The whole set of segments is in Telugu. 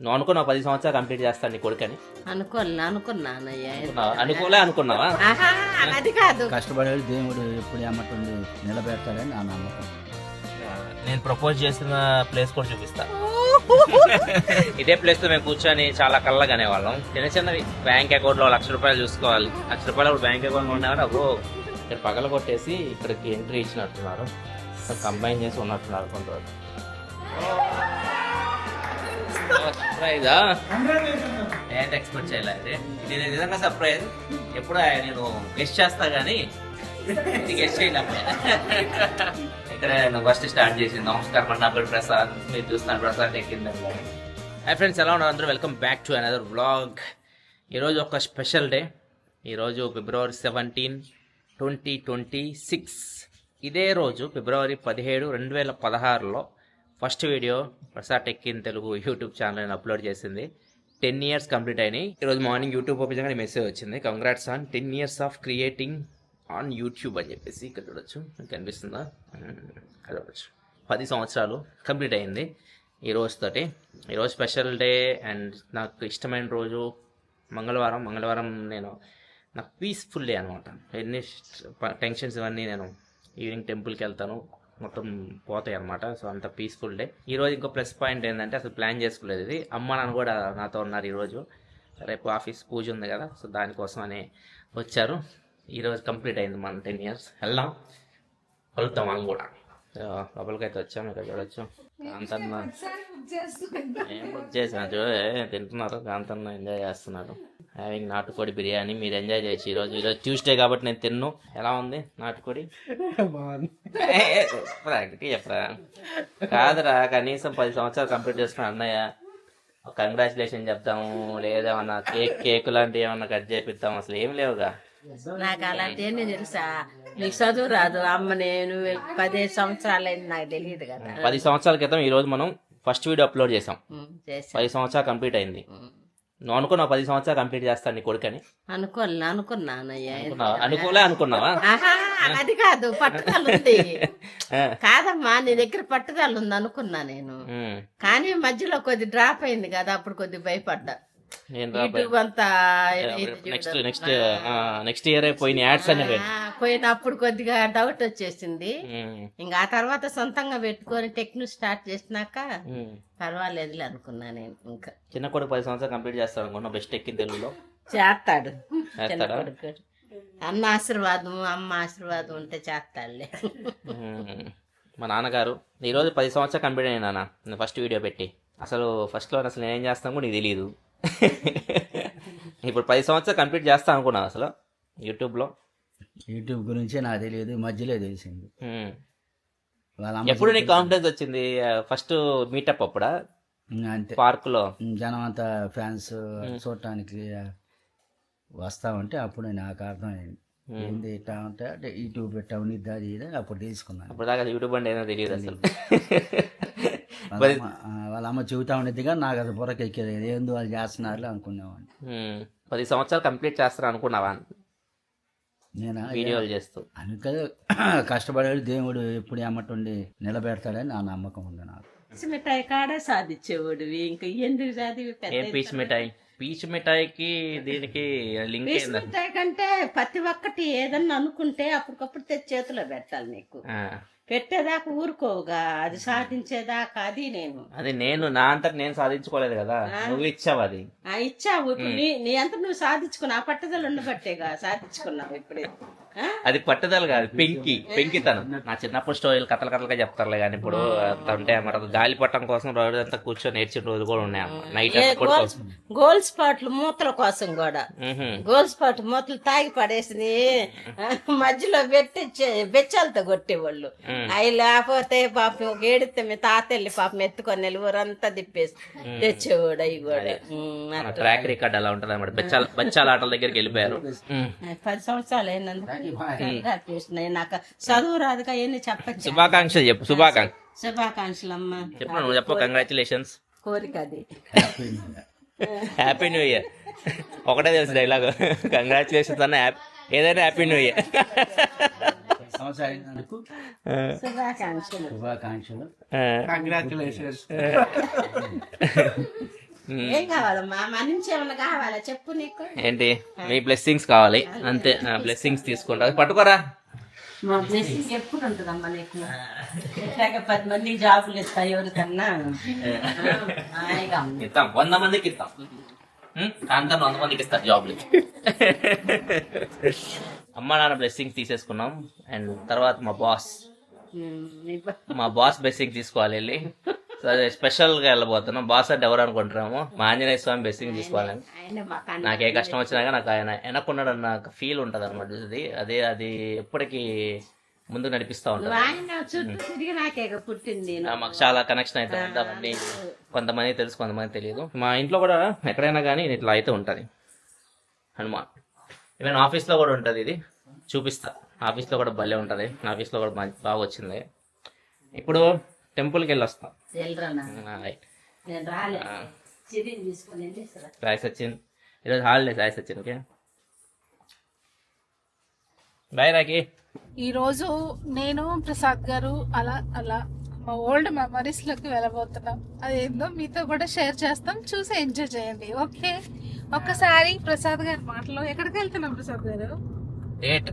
నువ్వు అనుకున్నావు 10 సంవత్సరాలు కంప్లీట్ చేస్తాను నీ కొడుకని. అనుకున్నావా? అది కాదు, కష్టపడేది దేవుడు ఎప్పుడు ఏమంటుంది నిలబెడతాడని నా నమ్మకం. నేను ప్రపోజ్ చేసిన ప్లేస్ కూడా చూపిస్తా. ఇదే ప్లేస్ లో మేము కూర్చొని చాలా కళ్ళగానే వాళ్ళం. చిన్న చిన్నవి బ్యాంక్ అకౌంట్ లో ₹1,00,000 చూసుకోవాలి. ₹1,00,000 బ్యాంక్ అకౌంట్ లో ఉండేవాడు. అబ్బో ఇక్కడ పగల కొట్టేసి ఇక్కడికి ఎంట్రీ ఇచ్చినట్టున్నారు. కంబైన్ చేసి ఉన్నట్టున్నారు కొంతవరకు. సర్ప్రైజా? ఏంటి ఎక్స్పెక్ట్ చేయలేదు. ఇది నిజంగా సర్ప్రైజ్. ఎప్పుడు నేను గెస్ట్ చేస్తా గానీ గెస్ట్ చేయలేకపోయా. ఇక్కడ నేను ఫస్ట్ స్టార్ట్ చేసింది. నమస్కారం అన్న, నా పేరు ప్రసాద్. మీరు చూస్తున్నారు ప్రసాద్ ఎక్కిందని. హై ఫ్రెండ్స్, ఎలా ఉన్నారు అందరూ? Welcome back to another vlog. ఈరోజు ఒక స్పెషల్ డే. ఈరోజు February 17, 2026. ఇదే రోజు February 17, 2016లో first video Prasad tech in Telugu YouTube channel నేను అప్లోడ్ చేసింది. 10 years కంప్లీట్ అయినాయి. ఈరోజు మార్నింగ్ యూట్యూబ్ ఓపెన్ చేయగానే మెసేజ్ వచ్చింది, congrats on 10 years of creating on YouTube అని చెప్పేసి. ఇక్కడ చూడొచ్చు, మీకు కనిపిస్తుందా? ఇక్కడ చూడొచ్చు. 10 సంవత్సరాలు కంప్లీట్ అయింది ఈ రోజుతోటి. ఈరోజు స్పెషల్ డే అండ్ నాకు ఇష్టమైన రోజు మంగళవారం నాకు పీస్ఫుల్ డే అనమాట. ఎన్ని టెన్షన్స్ ఇవన్నీ నేను ఈవినింగ్ టెంపుల్కి వెళ్తాను, మొత్తం పోతాయి అనమాట. సో అంత పీస్ఫుల్ డే. ఈరోజు ఇంకో ప్లస్ పాయింట్ ఏంటంటే అసలు ప్లాన్ చేసుకోలేదు ఇది. అమ్మ నాన్న కూడా నాతో ఉన్నారు ఈరోజు. రేపు ఆఫీస్ పూజ ఉంది కదా, సో దానికోసం అని వచ్చారు. ఈరోజు కంప్లీట్ అయింది మన 10 years. వెళ్దాం, కలుద్దాం మనం కూడా. లోపలికైతే వచ్చాము. ఇక్కడ చూడొచ్చు కాంతన్న ఏం బుక్ చేసిన తింటున్నారు. కాంతన్న ఎంజాయ్ చేస్తున్నారు. హ్యావింగ్ నాటుకోడి బిర్యానీ. మీరు ఎంజాయ్ చేయొచ్చు. ఈరోజు ట్యూస్డే కాబట్టి నేను తిన్ను. ఎలా ఉంది నాటుకోడి? చెప్పరా? కాదురా, కనీసం 10 సంవత్సరాలు కంప్లీట్ చేసుకున్న అన్నయ్య కంగ్రాచులేషన్ చెప్తాము, లేదేమన్నా కేక్ లాంటివి ఏమన్నా కట్ చేపిస్తాము. అసలు ఏం లేవుగా. నాకు అలాంటి ఏమీ తెలుసా? నీకు చదువు రాదు అమ్మ. నేను 15 సంవత్సరాలైంది, నాకు తెలియదు కదా. 10 సంవత్సరాల క్రితం ఈ రోజు మనం ఫస్ట్ వీడియో అప్లోడ్ చేసాం. 10 సంవత్సరాలు కంప్లీట్ అయింది. నువ్వు అనుకున్నావు 10 సంవత్సరాలు కంప్లీట్ చేస్తాను నీ కొడుకని. అనుకున్నావా? అది కాదు, పట్టుదల ఉంది. కాదమ్మా, నీ దగ్గర పట్టుదల ఉంది అనుకున్నా నేను. కానీ మధ్యలో కొద్ది డ్రాప్ అయింది కదా, అప్పుడు కొద్ది భయపడ్డా. యూట్యూబ్ అంతా నెక్స్ట్ ఇయర్ పోయిన యాడ్స్ అన్ని పోయినప్పుడు కొద్దిగా డౌట్ వచ్చేసింది. ఇంకా ఆ తర్వాత సొంతంగా పెట్టుకొని టెక్నిక్ స్టార్ట్ చేసినాక పర్వాలేదులే అనుకున్నా నేను. ఇంకా చిన్న కొడుకు 10 సంవత్సరాలు కంప్లీట్ చేస్తాడు అనుకున్నా. బెస్ట్ ఎక్కిన తెలుగులో చేస్తాడు. అన్న ఆశీర్వాదం, అమ్మ ఆశీర్వాదం ఉంటే చేస్తాడులే. మా నాన్నగారు ఈరోజు 10 సంవత్సరాలు కంప్లీట్ అయినా నేను ఫస్ట్ వీడియో పెట్టి. అసలు ఫస్ట్లో అసలు నేనేం చేస్తాను కూడా నీకు తెలియదు. ఇప్పుడు 10 సంవత్సరాలు కంప్లీట్ చేస్తా అనుకున్నాను. అసలు యూట్యూబ్ గురించి నాకు తెలియదు, మధ్యలో తెలిసింది. ఎప్పుడు నీకు కాన్ఫిడెన్స్ వచ్చింది? ఫస్ట్ మీటప్ అప్పుడా? అంతే, పార్క్ లో జనం అంతా ఫ్యాన్స్ చూడటానికి వస్తామంటే అప్పుడు నాకు అర్థమైంది. ఏంది ఇట్లా ఉంటే అంటే యూట్యూబ్ పెట్టాము నిద్దాది అప్పుడు తెలుసుకున్నాను. అప్పుడు దాకా యూట్యూబ్ అంటే ఏదో తెలియదు అసలు. వాళ్ళ అమ్మ చెబుతా ఉండేది కానీ నాకు అది బుర్రకి ఎక్కేది. ఏందో వాళ్ళు చేస్తున్నారు అనుకునేవాడిని. 10 సంవత్సరాలు కంప్లీట్ చేస్తాను అనుకున్నావా? నేను వీడియోలు చేస్తూ అందుకని కష్టపడేది దేవుడు ఎప్పుడు ఏమంటుండి నిలబెడతాడని నా నమ్మకం ఉంది నాకు. మిఠాయి కాడ సాధించేవాడు. ఇంకా ఎందుకు చదివి? పీచ్ మిఠాయికి దీనికి లింక్ మిఠాయి కంటే ప్రతి ఒక్కటి ఏదన్నా అనుకుంటే అప్పటికప్పుడు తెచ్చి చేతిలో పెట్టాలి. నీకు పెట్టేదాకా ఊరుకోవుగా, అది సాధించేదాకా. అది నేను నా అంతటి నేను సాధించుకోలేదు కదా, నువ్వు ఇచ్చావు. అది ఇచ్చావు. నీ అంత నువ్వు సాధించుకున్నా. ఆ పట్టుదల ఉండబట్టేగా సాధించుకున్నావు. ఇప్పుడే అది పట్టుదల కాదు, పెంకితనం. నా చిన్నప్పుడు స్టోరీలు కథలుగా చెప్తారులే కానీ ఇప్పుడు అంటే మరి గాలి పట్టం కోసం రోజంతా కూర్చొని నేర్చిన రోజు కూడా ఉన్నాయి. నైట్ గోల్ స్పాట్లు మూతల కోసం కూడా. గోల్ స్పాట్ మూతలు తాగి పడేసి మధ్యలో పెట్టి బెచ్చాలతో కొట్టేవాళ్ళు. అవి లేకపోతే పాపం ఒక ఏడితే మీ తాతెళ్ళి పాపం ఎత్తుకొని వెళ్ళి ఊరంతా తిప్పేసి తెచ్చేవాడు. అవి కూడా ట్రాక్ రికార్డ్ అలా ఉంటుంది అన్నమాట. బచ్చాల ఆటల దగ్గరికి వెళ్ళిపోయారు. 10 సంవత్సరాలు అయినందుకు నాకు చదువు రాదుగా ఎన్ని చెప్పచ్చు. శుభాకాంక్షలు చెప్పు. శుభాకాంక్షలు అమ్మా. చెప్పు, నువ్వు చెప్పు. కంగ్రాచులేషన్స్. కోరిక అది. Happy new year. ఒకటే తెలుసు డైలాగ్, కంగ్రాచులేషన్స్ అన్న ఏదైనా హ్యాపీ న్యూ ఇయర్. శుభాకాంక్షలు. శుభాకాంక్షలు. ఏం కావాలమ్మా మా నుంచి ఏమన్నా కావాలా చెప్పు నీకు. ఏంటి మీ బ్లెస్సింగ్స్ కావాలి అంతే. బ్లెస్సింగ్స్ తీసుకుంటా, అది పట్టుకోరా. మా బ్లెస్సింగ్ ఎప్పుడు ఉంటుందమ్మా నీకు. ఎట్లాగ 10 మందికి జాబులు ఇస్తాయి ఎవరికన్నా. హాయిగా ఉంది. ఇస్తాం, 100 మందికి ఇస్తాం. అంతా 100 మందికి ఇస్తారు జాబ్లు. అమ్మ నాన్న బ్లెస్సింగ్స్ తీసేసుకున్నాం. అండ్ తర్వాత మా బాస్ బ్లెస్సింగ్ తీసుకోవాలి వెళ్ళి. సో అదే స్పెషల్ గా వెళ్ళబోతున్నాం. బాస్ అంటే ఎవరు అనుకుంటున్నాము, మా ఆంజనేయ స్వామి బ్లెస్సింగ్ తీసుకోవాలని. నాకు ఏ కష్టం వచ్చినా కానీ నాకు ఆయన వెనక్కున్నాడు అన్న ఫీల్ ఉంటుంది అనమాట. అది ఎప్పటికీ ముందుకు నడిపిస్తా ఉంటాను. మాకు చాలా కనెక్షన్ అవుతుంది అవన్నీ. కొంతమంది తెలుసు, కొంతమంది తెలియదు. మా ఇంట్లో కూడా ఎక్కడైనా కానీ ఇట్లా అయితే ఉంటుంది హనుమాన్. ఈవెన్ ఆఫీస్లో కూడా ఉంటుంది. ఇది చూపిస్తా, ఆఫీస్లో కూడా భలే ఉంటుంది. ఆఫీస్లో కూడా బాగా వచ్చింది. ఇప్పుడు టెంపుల్కి వెళ్ళి వస్తాం. రాయ్ సచిన్ ఈరోజు holiday. Rai Sachin okay bye రాకి. ఈరోజు నేను ప్రసాద్ గారు అలా మా ఓల్డ్ మెమరీస్ లోకి వెళ్ళబోతున్నాం. అదేందో మీతో కూడా షేర్ చేస్తాం, చూసి ఎంజాయ్ చేయండి. ఓకే, ఒక్కసారి ప్రసాద్ గారి మాటలో ఎక్కడికి వెళ్తున్నాం ప్రసాద్ గారు? డేట్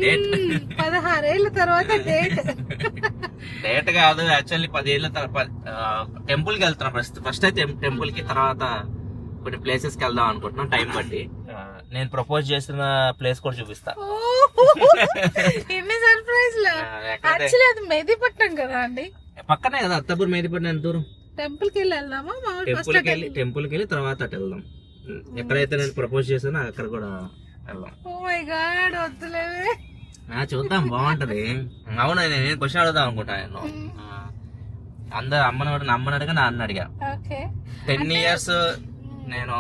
16 ఏళ్ళ తర్వాత డేట్ కాదు, యాక్చువల్లీ 10 ఏళ్ళ తర్వాత టెంపుల్ కి వెళ్తున్నాం. ఫస్ట్ అయితే టెంపుల్ కి, తర్వాత కొన్ని ప్లేసెస్ కి వెళ్దాం అనుకుంటున్నాం టైం బట్టి. నేను ప్రపోజ్ చేసిన ప్లేస్ కూడా చూపిస్తా. ఎన్ని సర్ప్రైజ్ లు. యాక్చువల్లీ అది మెహదీపట్నం కదా అండి, పక్కనే కదా. అత్తపూర్ మెహదీపట్నం ఎంత దూరం? టెంపుల్ కి వెళ్ళి వెళ్దామా? టెంపుల్ కి వెళ్ళి తర్వాత అటు వెళ్దాం. ఎక్కడైతే నేను ప్రపోజ్ చేసానో అక్కడ కూడా వెళ్దాం. ఓ మై గాడ్, వద్దులేవే. చూద్దాం, బాగుంటది. అవును, నేను క్వశ్చన్ అడుగుదాం అనుకుంటా. నేను అందరు అమ్మని అడిగా, నాన్న అడిగా. 10 years నేను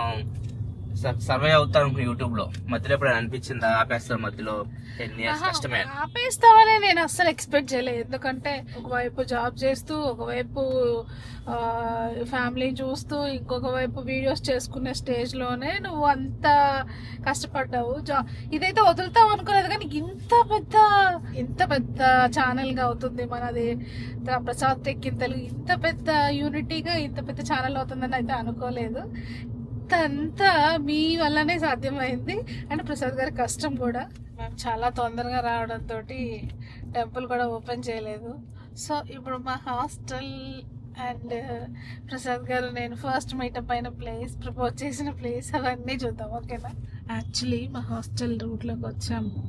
సర్వే అవుతాను యూట్యూబ్ లో. మధ్యలో ఎప్పుడు అనిపించిందా ఆపేస్తాను మధ్యలో? 10 years కష్టమే. ఆపేస్తామని నేను అస్సలు ఎక్స్పెక్ట్ చేయలేదు. ఎందుకంటే ఒకవైపు జాబ్ చేస్తూ, ఒకవైపు ఫ్యామిలీని చూస్తూ, ఇంకొక వైపు వీడియోస్ చేసుకునే స్టేజ్ లోనే నువ్వు అంత కష్టపడ్డావు. ఇదైతే వదులుతావు అనుకోలేదు, కానీ ఇంత పెద్ద ఛానల్ గా అవుతుంది మనది. ప్రసాద్ టెక్ ఇన్ తెలుగు ఇంత పెద్ద యూనిటీగా ఇంత పెద్ద ఛానల్ అవుతుందని అయితే అనుకోలేదు. అంతా మీ వల్లనే సాధ్యమైంది. అండ్ ప్రసాద్ గారి కష్టం కూడా. మేము చాలా తొందరగా రావడంతో టెంపుల్ కూడా ఓపెన్ చేయలేదు. సో ఇప్పుడు మా హాస్టల్ అండ్ ప్రసాద్ గారు నేను ఫస్ట్ మీటప్ అయిన ప్లేస్, ప్రపోజ్ చేసిన ప్లేస్, అవన్నీ చూద్దాం. ఓకేనా? యాక్చువల్లీ మా హాస్టల్ రూట్లోకి వచ్చాము.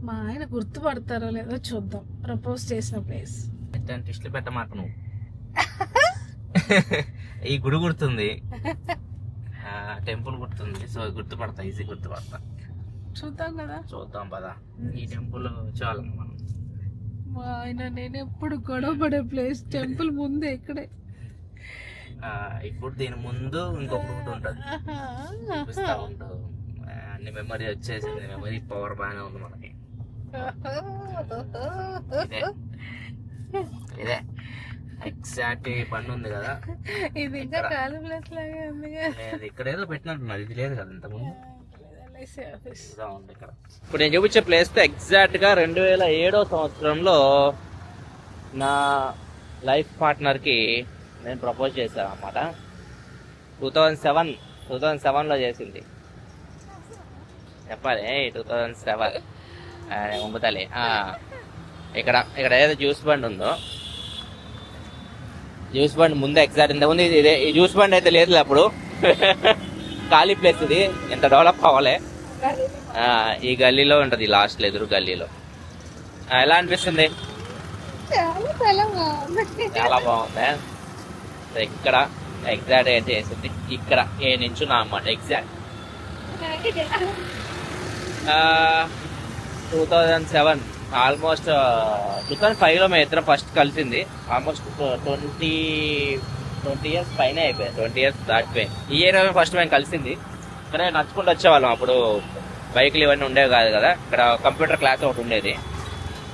మా ఆయన గుర్తుపడతారో లేదో చూద్దాం. ప్రపోజ్ చేసిన ప్లేస్ టెస్ట్లు పెట్టమాక నువ్వు. ఈ గుడి గుర్తుంది, టెంపుల్ గుర్తుంది. సో గుర్తుపడతా, ఈజీ గుర్తుపడతా. చూద్దాం కదా, చూద్దాం పదా. ఈ టెంపుల్ చాలు మనం. మా ఆయన నేను ఎప్పుడు గొడవ పడే ప్లేస్ టెంపుల్ ముందే ఇక్కడే. ఇప్పుడు దీని ముందు ఇంకొక రూట్ ఉంటుంది, చూపిస్తా ఉంటావు. అన్ని మెమరీ వచ్చేసింది. మెమరీ పవర్ బాగానే ఉంది మనకి. ఇదే ఎగ్జాక్ట్ బండి ఉంది కదా, ఇది ఇంకా ఖాళీ ప్లేస్ లాగే ఉంది. ఇక్కడ ఏదో పెట్టినట్టున్నారు, ఇది లేదు కదా ఇంతకుముందు. ఇప్పుడు నేను చూపించే ప్లేస్ తో ఎగ్జాక్ట్ గా 2007వ సంవత్సరంలో నా లైఫ్ పార్ట్నర్ కి నేను ప్రపోజ్ చేశాను అన్నమాట. 2007లో చేసింది. చెప్పాలి 2007 ముంబతలే. ఇక్కడ ఏదో జ్యూస్ బండ్ ఉందో, జ్యూస్ బండ్ ముందు ఎగ్జాక్ట్ ఇంతకుముందు ఇదే. ఈ జ్యూస్ బండ్ అయితే లేదు అప్పుడు. ఖాళీ ప్లేస్ ఇది, ఎంత డెవలప్ అవ్వాలి. ఈ గల్లీలో ఉంటది, లాస్ట్ ఎదురు గల్లీలో. ఎలా అనిపిస్తుంది? చాలా బాగుంది. ఇక్కడ ఎగ్జాక్ట్ అయితే వేసింది, ఇక్కడ ఏ నించున్నా అన్నమాట. ఎగ్జాక్ట్ 2007, ఆల్మోస్ట్ 2005లో మేము ఇద్దరం ఫస్ట్ కలిసింది. ఆల్మోస్ట్ 20 years పైన అయిపోయాయి, 20 years దాటిపోయాయి. ఈ ఇయర్ ఫస్ట్ మేము కలిసింది. ఇక్కడే నడుచుకుంటూ వచ్చేవాళ్ళం. అప్పుడు బైక్లు ఇవన్నీ ఉండేవి కాదు కదా. ఇక్కడ కంప్యూటర్ క్లాస్ ఒకటి ఉండేది.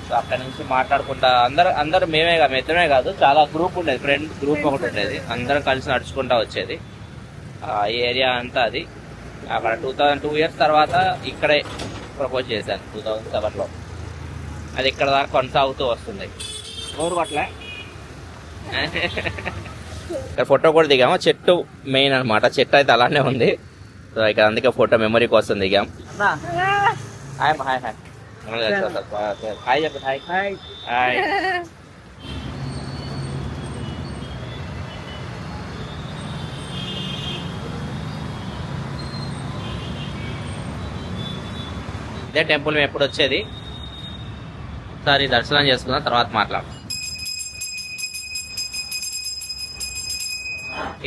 సో అక్కడ నుంచి మాట్లాడుకుంటా అందరూ మేమే కాదు, ఇద్దరమే కాదు, చాలా గ్రూప్ ఉండేది, ఫ్రెండ్ గ్రూప్ ఒకటి ఉండేది. అందరం కలిసి నడుచుకుంటా వచ్చేది. ఈ ఏరియా అంతా అది. అక్కడ 2 years తర్వాత ఇక్కడే ప్రపోజ్ చేశాను 2007లో. అది ఇక్కడ దాకా కొనసాగుతూ వస్తుంది. నోరు పట్లే ఇక్కడ ఫోటో కూడా దిగాము. చెట్టు మెయిన్ అనమాట, చెట్టు అయితే అలానే ఉంది. సో ఇక్కడ అందుకే ఫోటో మెమరీ కోసం దిగాం. హాయ్ హాయ్ హాయ్ హాయ్ చెప్పు హాయ్ హాయ్ హాయ్. ఇదే టెంపుల్ మేము ఎప్పుడు వచ్చేది. ఒకసారి దర్శనం చేసుకుందాం, తర్వాత మాట్లాడదాం.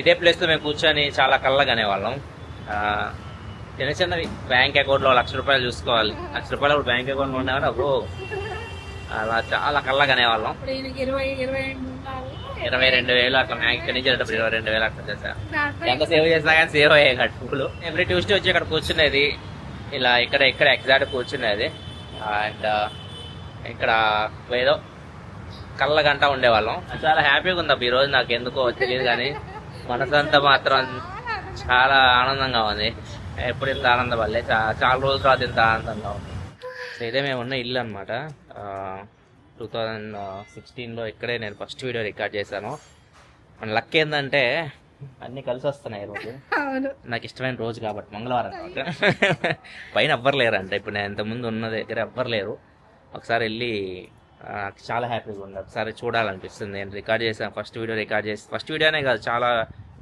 ఇదే ప్లేస్లో మేము కూర్చొని చాలా కళ్ళగా అనేవాళ్ళం. చిన్న చిన్నవి బ్యాంక్ అకౌంట్లో ₹1,00,000 చూసుకోవాలి. ₹1,00,000 అప్పుడు బ్యాంక్ అకౌంట్లో ఉండేవారు. అప్పుడు అలా చాలా కళ్ళగా అనేవాళ్ళం. 22,000 అట్లా బ్యాంక్ ఇక్కడి నుంచి 22,000 అట్లా చేశారు. ఎంత సేవ్ చేసినా కానీ సేవ్ అయ్యాయి డబ్బులు. ఎవ్రీ ట్యూస్డే వచ్చి ఇక్కడ కూర్చునేది, ఇలా ఇక్కడ ఎగ్జాక్ట్ కూర్చునేది. అండ్ ఇక్కడ ఏదో కళ్ళ గంట ఉండేవాళ్ళం. చాలా హ్యాపీగా ఉంది అప్పుడు. ఈరోజు నాకు ఎందుకో తెలియదు కానీ మనసంతా మాత్రం చాలా ఆనందంగా ఉంది. ఎప్పుడు ఇంత ఆనందం వల్లే చాలా రోజుల తర్వాత ఇంత ఆనందంగా ఉంది. సో ఇదే మేము ఉన్న ఇల్లు అనమాట. 2016లో ఇక్కడే నేను ఫస్ట్ వీడియో రికార్డ్ చేశాను. మన లక్ ఏంటంటే అన్నీ కలిసి వస్తున్నాయి ఈరోజు. నాకు ఇష్టమైన రోజు కాబట్టి, మంగళవారం కాబట్టి. పైన ఎవ్వరు లేరంట. ఇప్పుడు నేను ఇంతకుముందు ఉన్న దగ్గర ఎవ్వరు లేరు. ఒకసారి వెళ్ళి నాకు చాలా హ్యాపీగా ఉంది. ఒకసారి చూడాలనిపిస్తుంది. నేను రికార్డ్ చేశాను ఫస్ట్ వీడియో రికార్డ్ చేసి, ఫస్ట్ వీడియోనే కాదు చాలా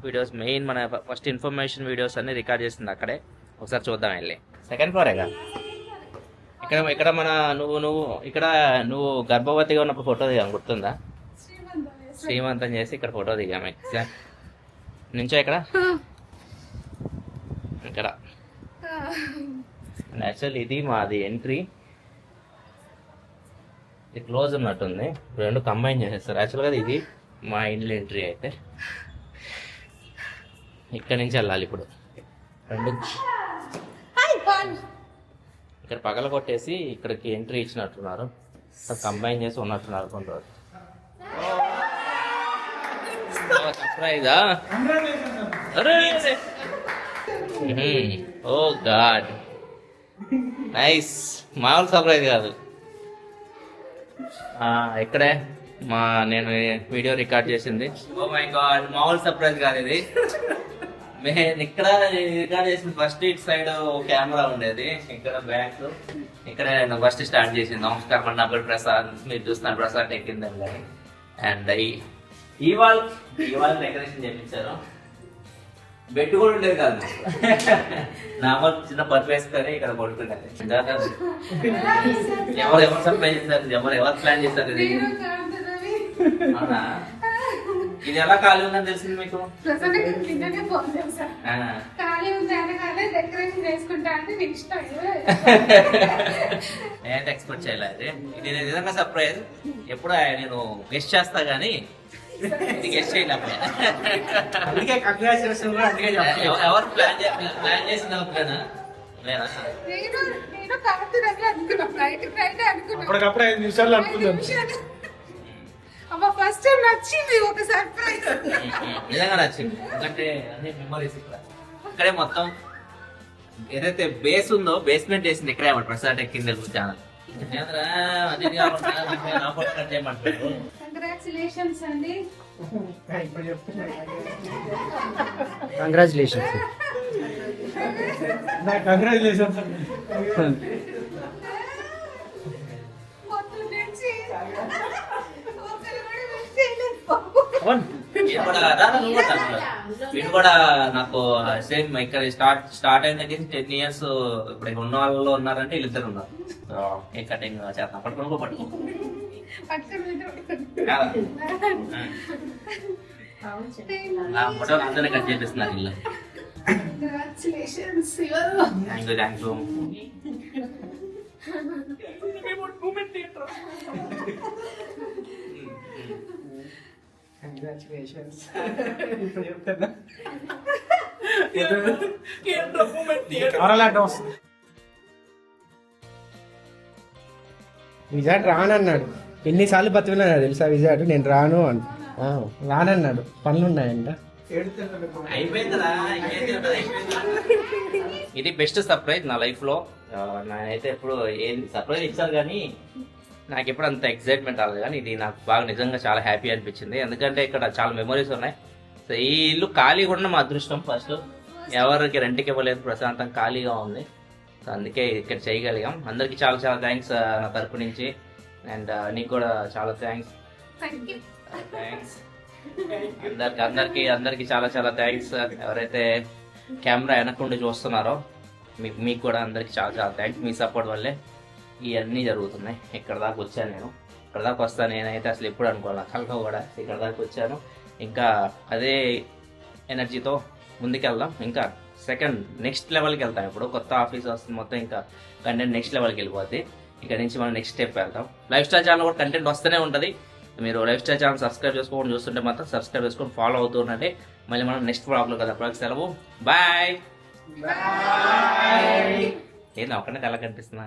వీడియోస్, మెయిన్ మన ఫస్ట్ ఇన్ఫర్మేషన్ వీడియోస్ అన్ని రికార్డ్ చేసింది అక్కడే. ఒకసారి చూద్దాం వెళ్ళి. సెకండ్ ఫ్లోరేగా ఇక్కడ మన నువ్వు గర్భవతిగా ఉన్నప్పుడు ఫోటో దిగాం, గుర్తుందా? శ్రీమంతం చేసి ఇక్కడ ఫోటో దిగాము. ఎగ్జాక్ట్ నుంచో ఇక్కడ యాక్చువల్ ఇది మాది ఎంట్రీ. ఇది క్లోజ్ ఉన్నట్టుంది. రెండు కంబైన్ చేసేస్తారు. యాక్చువల్గా ఇది మా ఇంట్లో ఎంట్రీ. అయితే ఇక్కడ నుంచి వెళ్ళాలి. ఇప్పుడు రెండు ఇక్కడ పగల కొట్టేసి ఇక్కడికి ఎంట్రీ ఇచ్చినట్టున్నారు. కంబైన్ చేసి ఉన్నట్టున్నారు కొన్ని రోజులు. సర్ప్రైజా? ఓ గాడ్, నైస్. మామూలు సర్ప్రైజ్ కాదు. ఇక్కడే నేను వీడియో రికార్డ్ చేసింది. ఓ మై గాడ్, మామూలు సర్ప్రైజ్ కాదు ఇది. నేను ఇక్కడ రికార్డ్ చేసిన ఫస్ట్ ఇటు సైడ్ కెమెరా ఉండేది, ఇక్కడ బ్యాక్. ఇక్కడ నేను ఫస్ట్ స్టార్ట్ చేసింది. నమస్కారం అన్న పేరు ప్రసాద్, మీరు చూస్తున్నారు ప్రసాద్ ఎక్కిందని. అండ్ ఇవాళ డెకరేషన్ చేయించారు. బెడ్ కూడా ఉండేది కాదు, నార్మల్ చిన్న పర్పు వేసుకొని ఇక్కడ పడుకునేది. ఎవరు సర్ప్రైజ్ చేస్తారు, ఎవరు ప్లాన్ చేస్తారు ఇది? అవునా? ఇది ఎలా ఖాళీ ఉందని తెలిసింది మీకు? నేను ఎక్స్పెక్ట్ చేయలేదు. ఇది నిజంగా సర్ప్రైజ్. ఎప్పుడు నేను గెస్ట్ చేస్తా గానీ ఇది గెస్ట్ చేయలేకపోయా. అందుకే కంగ్రాచులేషన్. ఎవరు ప్లాన్ చేసింది అనుకున్నా నేనా? అప్పటికప్పుడు 5 నిమిషాలు అనుకున్నాను. ఫస్ట్ టైం నచ్చింది ఒక సర్ప్రైజ్. నిజంగా నచ్చింది. ఎందుకంటే అన్ని మెమరీస్ ఇక్కడే మొత్తం ఏదైతే బేస్ ఉందో బేస్మెంట్ వేసింది ఇక్కడే అన్నమాట. ప్రసాద్ కింద ఛానల్. కంగ్రాచులేషన్స్ అండి. కంగ్రాచులేషన్స్. కంగ్రాచులేషన్స్. వీడు కూడా నాకు సేమ్ ఇక్కడ స్టార్ట్ అయిన దగ్గర 10 years ఇప్పుడు ఉన్న వాళ్ళలో ఉన్నారంటే వీళ్ళిద్దరు ఉన్నారు. కేక్ కటింగ్ చేస్తాం. పట్టుకో ఫోటో అందరినీ కట్ చేపిస్తున్నారు వీళ్ళు. Thank you. కంగ్రాచులేషన్స్. విజాట్ రానన్నాడు. ఎన్నిసార్లు బతికినాడు తెలుసా విజాట్? నేను రాను రానన్నాడు. పనులు ఉన్నాయంట. ఇది బెస్ట్ సర్ప్రైజ్ నా లైఫ్ లో. నేనైతే ఎప్పుడు ఏం సర్ప్రైజ్ ఇచ్చాను కానీ నాకు ఎప్పుడు అంత ఎక్సైట్మెంట్ రాలేదు, కానీ ఇది నాకు బాగా నిజంగా చాలా హ్యాపీ అనిపించింది. ఎందుకంటే ఇక్కడ చాలా మెమరీస్ ఉన్నాయి. సో ఈ ఇల్లు ఖాళీగా ఉన్న మా అదృష్టం. ఫస్ట్ ఎవరికి రెంట్కి ఇవ్వలేదు, ప్రశాంతం ఖాళీగా ఉంది. సో అందుకే ఇక్కడ చేయగలిగాం. అందరికీ చాలా చాలా థ్యాంక్స్ నా తరపు నుంచి. అండ్ నీకు కూడా చాలా థ్యాంక్స్. అందరికి చాలా చాలా థ్యాంక్స్. ఎవరైతే కెమెరా వెనకుండి చూస్తున్నారో మీకు కూడా అందరికి చాలా చాలా థ్యాంక్స్. మీ సపోర్ట్ వల్లే ఇవన్నీ జరుగుతున్నాయి. ఇక్కడ దాకా వచ్చాను నేను. ఇక్కడ దాకా వస్తాను నేనైతే అసలు ఎప్పుడు అనుకోవాలి కలక కూడా. ఇక్కడ దాకా వచ్చాను. ఇంకా అదే ఎనర్జీతో ముందుకెళ్దాం. ఇంకా నెక్స్ట్ లెవెల్కి వెళ్తాం. ఇప్పుడు కొత్త ఆఫీస్ వస్తుంది, మొత్తం ఇంకా కంటెంట్ నెక్స్ట్ లెవెల్కి వెళ్ళిపోద్ది. ఇక్కడ నుంచి మనం నెక్స్ట్ స్టెప్ వెళ్తాం. లైఫ్ స్టైల్ ఛానల్ కూడా కంటెంట్ వస్తూనే ఉంటుంది. మీరు లైఫ్ స్టైల్ ఛానల్ సబ్స్క్రైబ్ చేసుకోండి, చూస్తుంటే మాత్రం సబ్స్క్రైబ్ చేసుకొని ఫాలో అవుతూ ఉన్నట్టే. మళ్ళీ మనం నెక్స్ట్ బ్లాగ్లో కదా. అప్పటికి సెలవు. బాయ్. ఏంటి ఒక్కనే కళ్ళ కనిపిస్తున్నా.